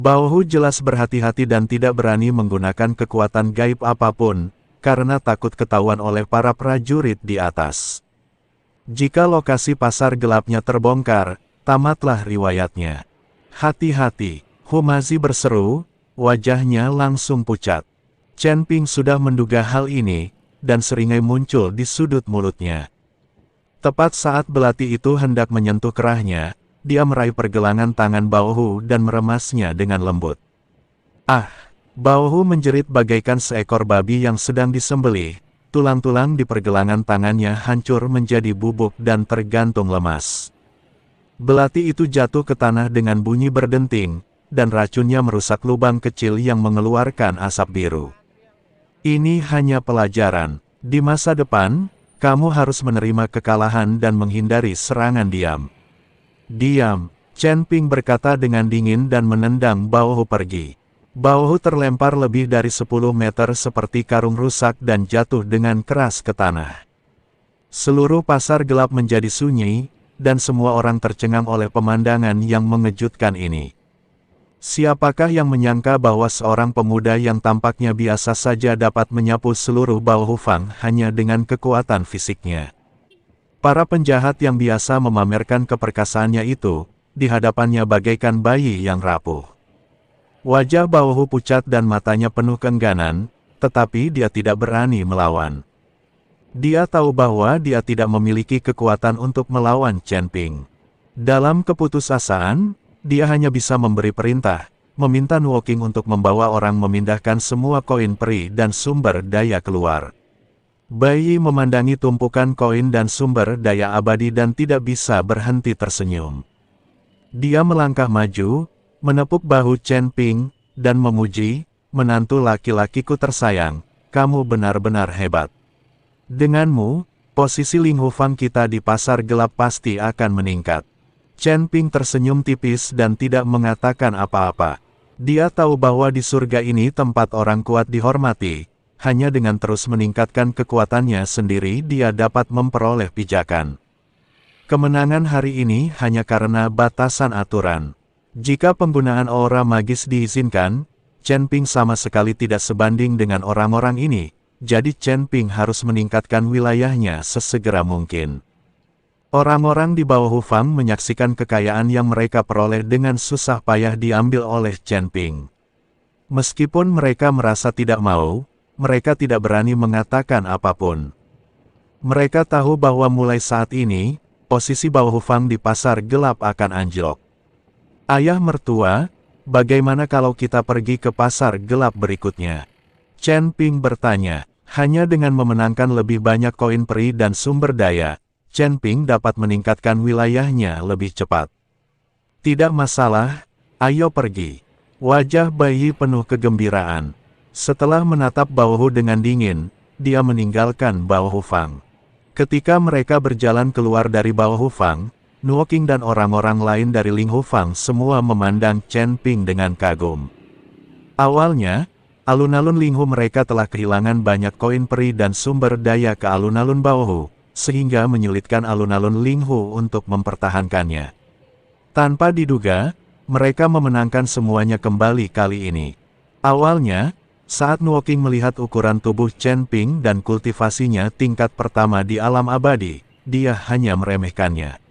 Bao Hu jelas berhati-hati dan tidak berani menggunakan kekuatan gaib apapun, karena takut ketahuan oleh para prajurit di atas. Jika lokasi pasar gelapnya terbongkar, tamatlah riwayatnya. Hati-hati, Humazi berseru, wajahnya langsung pucat. Chen Ping sudah menduga hal ini, dan seringai muncul di sudut mulutnya. Tepat saat belati itu hendak menyentuh kerahnya, dia meraih pergelangan tangan Bao Hu dan meremasnya dengan lembut. Ah! Bao Hu menjerit bagaikan seekor babi yang sedang disembelih. Tulang-tulang di pergelangan tangannya hancur menjadi bubuk dan tergantung lemas. Belati itu jatuh ke tanah dengan bunyi berdenting, dan racunnya merusak lubang kecil yang mengeluarkan asap biru. Ini hanya pelajaran. Di masa depan, kamu harus menerima kekalahan dan menghindari serangan diam. Diam, Chen Ping berkata dengan dingin dan menendang Bao Hu pergi. Bao Hu terlempar lebih dari 10 meter seperti karung rusak dan jatuh dengan keras ke tanah. Seluruh pasar gelap menjadi sunyi, dan semua orang tercengang oleh pemandangan yang mengejutkan ini. Siapakah yang menyangka bahwa seorang pemuda yang tampaknya biasa saja dapat menyapu seluruh Bao Hu Fang hanya dengan kekuatan fisiknya. Para penjahat yang biasa memamerkan keperkasaannya itu, di hadapannya bagaikan bayi yang rapuh. Wajah Bao Hu pucat dan matanya penuh keengganan, tetapi dia tidak berani melawan. Dia tahu bahwa dia tidak memiliki kekuatan untuk melawan Chen Ping. Dalam keputusasaan, dia hanya bisa memberi perintah, meminta Nuo Qing untuk membawa orang memindahkan semua koin peri dan sumber daya keluar. Bai Yi memandangi tumpukan koin dan sumber daya abadi dan tidak bisa berhenti tersenyum. Dia melangkah maju, menepuk bahu Chen Ping, dan memuji, menantu laki-lakiku tersayang, kamu benar-benar hebat. Denganmu, posisi Ling Hufang kita di pasar gelap pasti akan meningkat. Chen Ping tersenyum tipis dan tidak mengatakan apa-apa. Dia tahu bahwa di surga ini tempat orang kuat dihormati. Hanya dengan terus meningkatkan kekuatannya sendiri dia dapat memperoleh pijakan. Kemenangan hari ini hanya karena batasan aturan. Jika penggunaan aura magis diizinkan, Chen Ping sama sekali tidak sebanding dengan orang-orang ini, jadi Chen Ping harus meningkatkan wilayahnya sesegera mungkin. Orang-orang di bawah Hufang menyaksikan kekayaan yang mereka peroleh dengan susah payah diambil oleh Chen Ping. Meskipun mereka merasa tidak mau, mereka tidak berani mengatakan apapun. Mereka tahu bahwa mulai saat ini, posisi Bao Hufang di pasar gelap akan anjlok. Ayah mertua, bagaimana kalau kita pergi ke pasar gelap berikutnya? Chen Ping bertanya. Hanya dengan memenangkan lebih banyak koin peri dan sumber daya, Chen Ping dapat meningkatkan wilayahnya lebih cepat. Tidak masalah, ayo pergi. Wajah Bai Yi penuh kegembiraan. Setelah menatap Bao Hu dengan dingin, dia meninggalkan Bao Hufang. Ketika mereka berjalan keluar dari Bao Hufang, Nuo Qing dan orang-orang lain dari Ling Hufang semua memandang Chen Ping dengan kagum. Awalnya, alun-alun Ling Hu mereka telah kehilangan banyak koin peri dan sumber daya ke alun-alun Bao Hu, sehingga menyulitkan alun-alun Ling Hu untuk mempertahankannya. Tanpa diduga, mereka memenangkan semuanya kembali kali ini. Awalnya, saat Nuo Qing melihat ukuran tubuh Chen Ping dan kultivasinya tingkat pertama di alam abadi, dia hanya meremehkannya.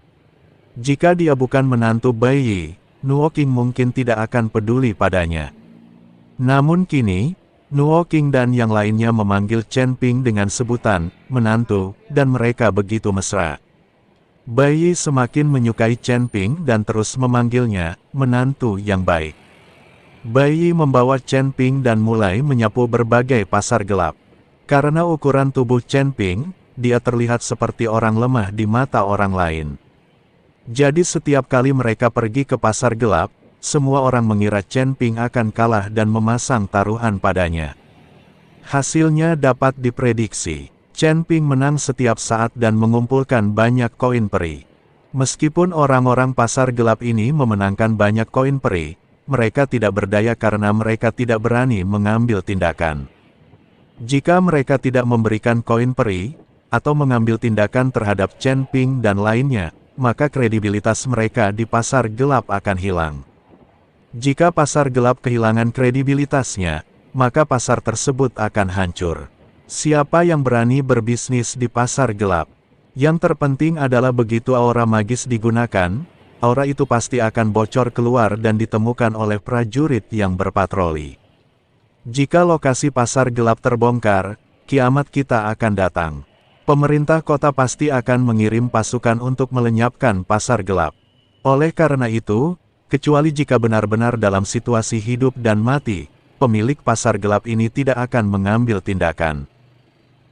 Jika dia bukan menantu Bai Yi, Nuo Qing mungkin tidak akan peduli padanya. Namun kini, Nuo Qing dan yang lainnya memanggil Chen Ping dengan sebutan menantu, dan mereka begitu mesra. Bai Yi semakin menyukai Chen Ping dan terus memanggilnya menantu yang baik. Bai Yi membawa Chen Ping dan mulai menyapu berbagai pasar gelap. Karena ukuran tubuh Chen Ping, dia terlihat seperti orang lemah di mata orang lain. Jadi setiap kali mereka pergi ke pasar gelap, semua orang mengira Chen Ping akan kalah dan memasang taruhan padanya. Hasilnya dapat diprediksi. Chen Ping menang setiap saat dan mengumpulkan banyak koin peri. Meskipun orang-orang pasar gelap ini memenangkan banyak koin peri, mereka tidak berdaya karena mereka tidak berani mengambil tindakan. Jika mereka tidak memberikan koin peri, atau mengambil tindakan terhadap Chen Ping dan lainnya, maka kredibilitas mereka di pasar gelap akan hilang. Jika pasar gelap kehilangan kredibilitasnya, maka pasar tersebut akan hancur. Siapa yang berani berbisnis di pasar gelap? Yang terpenting adalah begitu aura magis digunakan, aura itu pasti akan bocor keluar dan ditemukan oleh prajurit yang berpatroli. Jika lokasi pasar gelap terbongkar, kiamat kita akan datang. Pemerintah kota pasti akan mengirim pasukan untuk melenyapkan pasar gelap. Oleh karena itu, kecuali jika benar-benar dalam situasi hidup dan mati, pemilik pasar gelap ini tidak akan mengambil tindakan.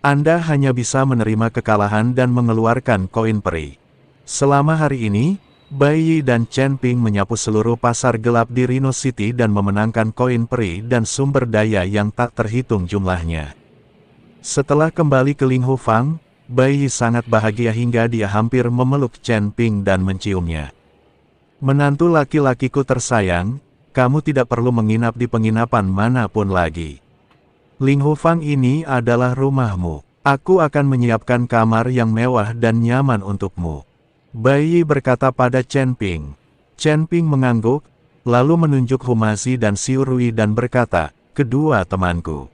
Anda hanya bisa menerima kekalahan dan mengeluarkan koin peri. Selama hari ini, Bai Yi dan Chen Ping menyapu seluruh pasar gelap di Rhino City dan memenangkan koin peri dan sumber daya yang tak terhitung jumlahnya. Setelah kembali ke Ling Hufang, Bai Yi sangat bahagia hingga dia hampir memeluk Chen Ping dan menciumnya. Menantu laki-lakiku tersayang, kamu tidak perlu menginap di penginapan manapun lagi. Ling Hufang ini adalah rumahmu. Aku akan menyiapkan kamar yang mewah dan nyaman untukmu. Bai Yi berkata pada Chen Ping. Chen Ping mengangguk, lalu menunjuk Humazi dan Xiu Rui dan berkata, kedua temanku.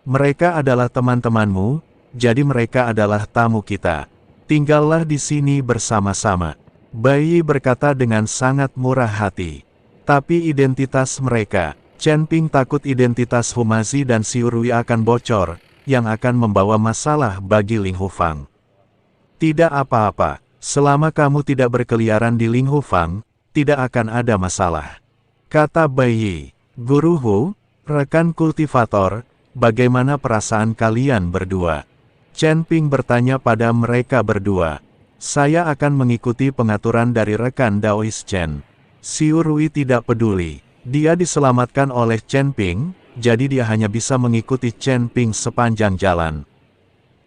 Mereka adalah teman-temanmu, jadi mereka adalah tamu kita. Tinggallah di sini bersama-sama. Bai Yi berkata dengan sangat murah hati. Tapi identitas mereka, Chen Ping takut identitas Humazi dan Xiu Rui akan bocor, yang akan membawa masalah bagi Ling Hufang. Tidak apa-apa, selama kamu tidak berkeliaran di Ling Hufang, tidak akan ada masalah. Kata Bai Yi, Guru Hu, rekan kultivator, bagaimana perasaan kalian berdua? Chen Ping bertanya pada mereka berdua. Saya akan mengikuti pengaturan dari rekan Daois Chen. Xiu Rui tidak peduli. Dia diselamatkan oleh Chen Ping, jadi dia hanya bisa mengikuti Chen Ping sepanjang jalan.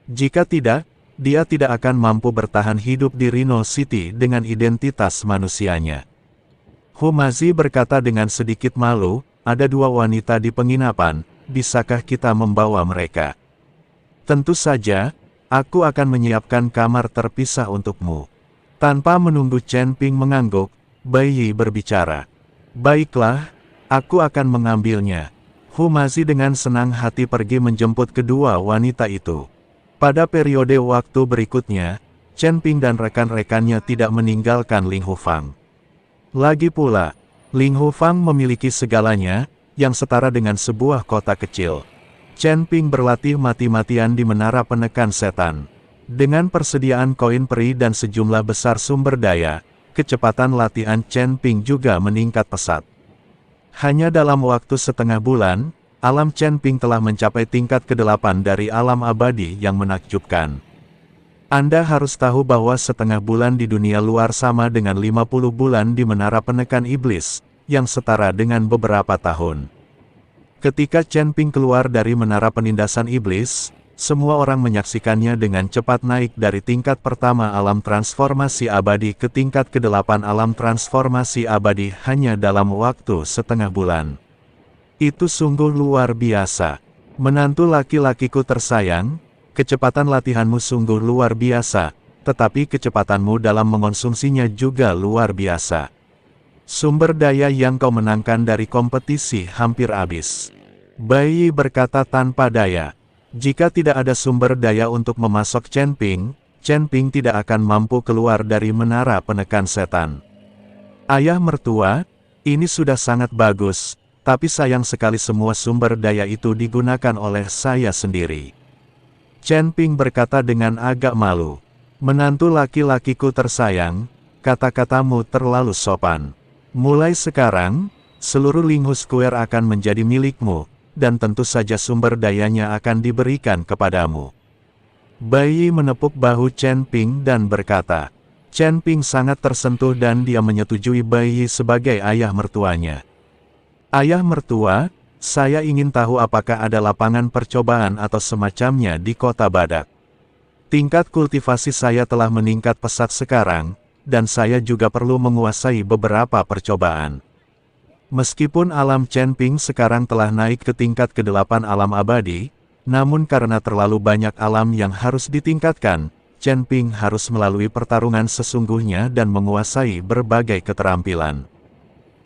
Jika tidak, dia tidak akan mampu bertahan hidup di Rhino City dengan identitas manusianya. Humazi berkata dengan sedikit malu, ada dua wanita di penginapan, bisakah kita membawa mereka? Tentu saja, aku akan menyiapkan kamar terpisah untukmu. Tanpa menunggu Chen Ping mengangguk, Bai Yi berbicara. Baiklah, aku akan mengambilnya. Humazi dengan senang hati pergi menjemput kedua wanita itu. Pada periode waktu berikutnya, Chen Ping dan rekan-rekannya tidak meninggalkan Ling Hufang. Lagi pula, Ling Hufang memiliki segalanya, yang setara dengan sebuah kota kecil. Chen Ping berlatih mati-matian di menara penekan setan. Dengan persediaan koin peri dan sejumlah besar sumber daya, kecepatan latihan Chen Ping juga meningkat pesat. Hanya dalam waktu setengah bulan, alam Chen Ping telah mencapai tingkat ke-8 dari alam abadi yang menakjubkan. Anda harus tahu bahwa setengah bulan di dunia luar sama dengan 50 bulan di menara penekan iblis, yang setara dengan beberapa tahun. Ketika Chen Ping keluar dari menara penindasan iblis, semua orang menyaksikannya dengan cepat naik dari tingkat pertama alam transformasi abadi ke tingkat ke-8 alam transformasi abadi hanya dalam waktu setengah bulan. Itu sungguh luar biasa. Menantu laki-lakiku tersayang, kecepatan latihanmu sungguh luar biasa, tetapi kecepatanmu dalam mengonsumsinya juga luar biasa. Sumber daya yang kau menangkan dari kompetisi hampir habis. Bai Yi berkata tanpa daya. Jika tidak ada sumber daya untuk memasok Chen Ping tidak akan mampu keluar dari menara penekan setan. Ayah mertua, ini sudah sangat bagus, tapi sayang sekali semua sumber daya itu digunakan oleh saya sendiri. Chen Ping berkata dengan agak malu. Menantu laki-lakiku tersayang, kata-katamu terlalu sopan. Mulai sekarang, seluruh Linghu Square akan menjadi milikmu, dan tentu saja sumber dayanya akan diberikan kepadamu. Bai Yi menepuk bahu Chen Ping dan berkata, Chen Ping sangat tersentuh dan dia menyetujui Bai Yi sebagai ayah mertuanya. Ayah mertua, saya ingin tahu apakah ada lapangan percobaan atau semacamnya di kota Badak. Tingkat kultivasi saya telah meningkat pesat sekarang, dan saya juga perlu menguasai beberapa percobaan. Meskipun alam Chen Ping sekarang telah naik ke tingkat ke-8 alam abadi, namun karena terlalu banyak alam yang harus ditingkatkan, Chen Ping harus melalui pertarungan sesungguhnya dan menguasai berbagai keterampilan.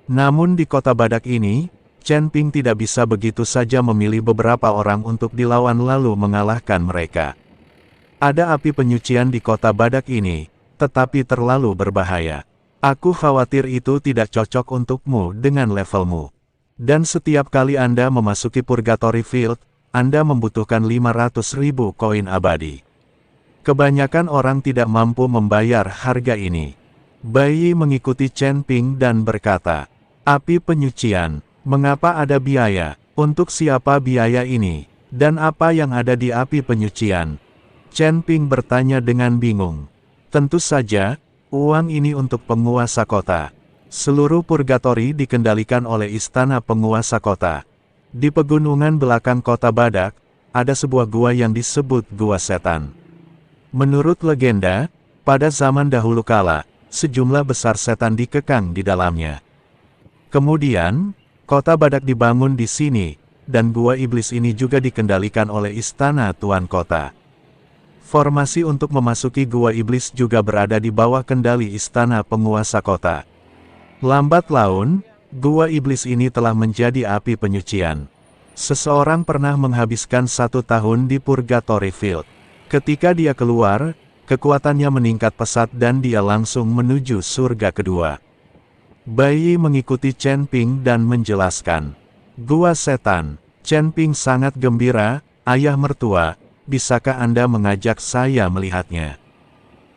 Namun di kota badak ini, Chen Ping tidak bisa begitu saja memilih beberapa orang untuk dilawan lalu mengalahkan mereka. Ada api penyucian di kota badak ini, tetapi terlalu berbahaya. Aku khawatir itu tidak cocok untukmu dengan levelmu. Dan setiap kali Anda memasuki Purgatory Field, Anda membutuhkan 500.000 koin abadi. Kebanyakan orang tidak mampu membayar harga ini. Bai Yi mengikuti Chen Ping dan berkata, api penyucian, mengapa ada biaya? Untuk siapa biaya ini? Dan apa yang ada di api penyucian? Chen Ping bertanya dengan bingung. Tentu saja, uang ini untuk penguasa kota. Seluruh purgatori dikendalikan oleh istana penguasa kota. Di pegunungan belakang kota badak, ada sebuah gua yang disebut Gua Setan. Menurut legenda, pada zaman dahulu kala, sejumlah besar setan dikekang di dalamnya. Kemudian, kota badak dibangun di sini, dan gua iblis ini juga dikendalikan oleh istana tuan kota. Formasi untuk memasuki gua iblis juga berada di bawah kendali istana penguasa kota. Lambat laun, gua iblis ini telah menjadi api penyucian. Seseorang pernah menghabiskan 1 tahun di Purgatory Field. Ketika dia keluar, kekuatannya meningkat pesat dan dia langsung menuju surga kedua. Bai Yi mengikuti Chen Ping dan menjelaskan. Gua Setan, Chen Ping sangat gembira, ayah mertua, bisakah Anda mengajak saya melihatnya?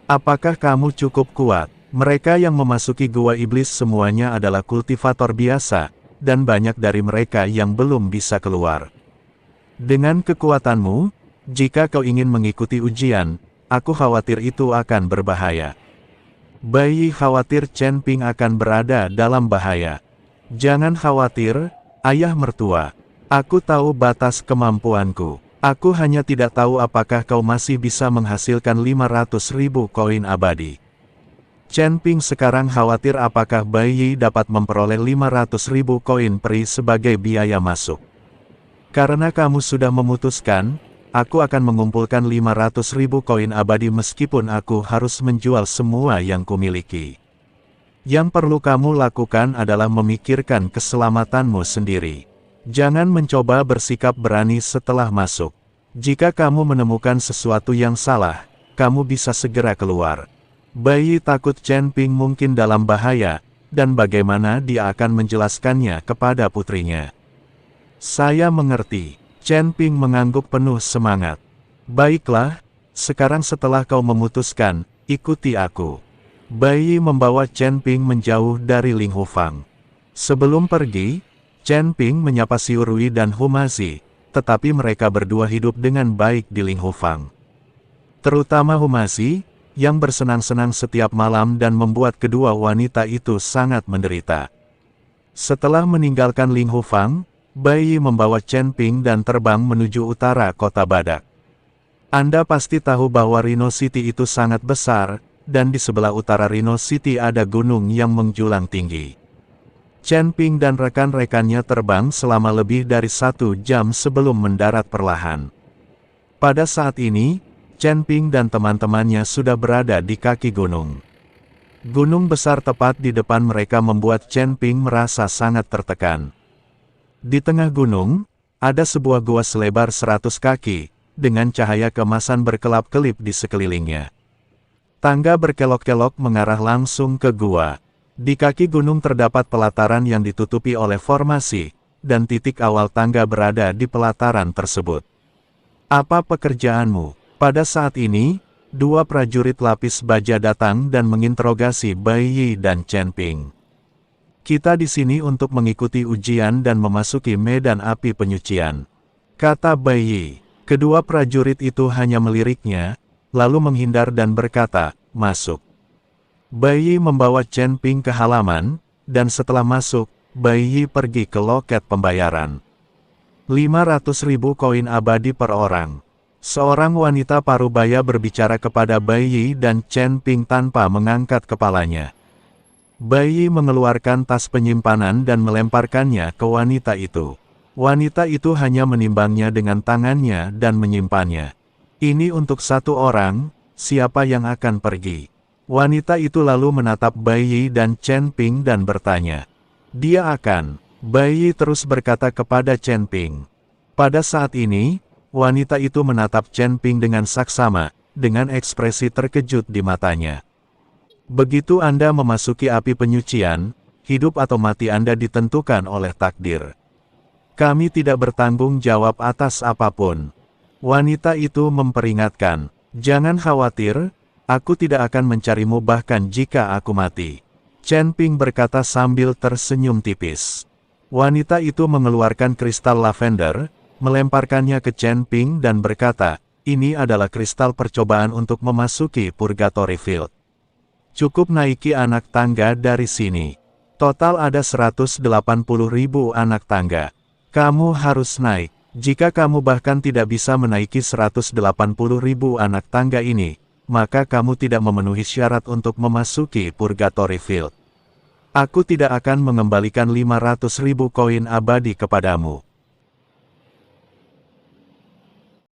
Apakah kamu cukup kuat? Mereka yang memasuki gua iblis semuanya adalah kultivator biasa, dan banyak dari mereka yang belum bisa keluar. Dengan kekuatanmu, jika kau ingin mengikuti ujian, aku khawatir itu akan berbahaya. Bai Yi khawatir Chen Ping akan berada dalam bahaya. Jangan khawatir, ayah mertua. Aku tahu batas kemampuanku. Aku hanya tidak tahu apakah kau masih bisa menghasilkan 500.000 koin abadi. Chen Ping sekarang khawatir apakah Bai Yi dapat memperoleh 500.000 koin peri sebagai biaya masuk. Karena kamu sudah memutuskan, aku akan mengumpulkan 500.000 koin abadi meskipun aku harus menjual semua yang kumiliki. Yang perlu kamu lakukan adalah memikirkan keselamatanmu sendiri. Jangan mencoba bersikap berani setelah masuk. Jika kamu menemukan sesuatu yang salah, kamu bisa segera keluar. Bai Yi takut Chen Ping mungkin dalam bahaya, dan bagaimana dia akan menjelaskannya kepada putrinya. Saya mengerti. Chen Ping mengangguk penuh semangat. Baiklah, sekarang setelah kau memutuskan, ikuti aku. Bai Yi membawa Chen Ping menjauh dari Ling Hufang. Sebelum pergi, Chen Ping menyapa Xiu Rui dan Humazi, tetapi mereka berdua hidup dengan baik di Ling Hufang. Terutama Humazi, yang bersenang-senang setiap malam dan membuat kedua wanita itu sangat menderita. Setelah meninggalkan Ling Hufang, Bai Yi membawa Chen Ping dan terbang menuju utara kota badak. Anda pasti tahu bahwa Rhino City itu sangat besar, dan di sebelah utara Rhino City ada gunung yang menjulang tinggi. Chen Ping dan rekan-rekannya terbang selama lebih dari 1 jam sebelum mendarat perlahan. Pada saat ini, Chen Ping dan teman-temannya sudah berada di kaki gunung. Gunung besar tepat di depan mereka membuat Chen Ping merasa sangat tertekan. Di tengah gunung, ada sebuah gua selebar 100 kaki, dengan cahaya keemasan berkelap-kelip di sekelilingnya. Tangga berkelok-kelok mengarah langsung ke gua. Di kaki gunung terdapat pelataran yang ditutupi oleh formasi, dan titik awal tangga berada di pelataran tersebut. Apa pekerjaanmu? Pada saat ini, 2 prajurit lapis baja datang dan menginterogasi Bai Yi dan Chen Ping. Kita di sini untuk mengikuti ujian dan memasuki medan api penyucian, kata Bai Yi. Kedua prajurit itu hanya meliriknya, lalu menghindar dan berkata, masuk. Bai Yi membawa Chen Ping ke halaman, dan setelah masuk, Bai Yi pergi ke loket pembayaran. 500.000 koin abadi per orang. Seorang wanita parubaya berbicara kepada Bai Yi dan Chen Ping tanpa mengangkat kepalanya. Bai Yi mengeluarkan tas penyimpanan dan melemparkannya ke wanita itu. Wanita itu hanya menimbangnya dengan tangannya dan menyimpannya. Ini untuk 1 orang, siapa yang akan pergi? Wanita itu lalu menatap Bai Yi dan Chen Ping dan bertanya. Dia akan, Bai Yi terus berkata kepada Chen Ping. Pada saat ini, wanita itu menatap Chen Ping dengan saksama, dengan ekspresi terkejut di matanya. Begitu Anda memasuki api penyucian, hidup atau mati Anda ditentukan oleh takdir. Kami tidak bertanggung jawab atas apapun. Wanita itu memperingatkan, jangan khawatir, aku tidak akan mencarimu bahkan jika aku mati. Chen Ping berkata sambil tersenyum tipis. Wanita itu mengeluarkan kristal lavender, melemparkannya ke Chen Ping dan berkata, ini adalah kristal percobaan untuk memasuki Purgatory Field. Cukup naiki anak tangga dari sini. Total ada 180.000 anak tangga. Kamu harus naik. Jika kamu bahkan tidak bisa menaiki 180.000 anak tangga ini, maka kamu tidak memenuhi syarat untuk memasuki Purgatory Field. Aku tidak akan mengembalikan 500.000 koin abadi kepadamu.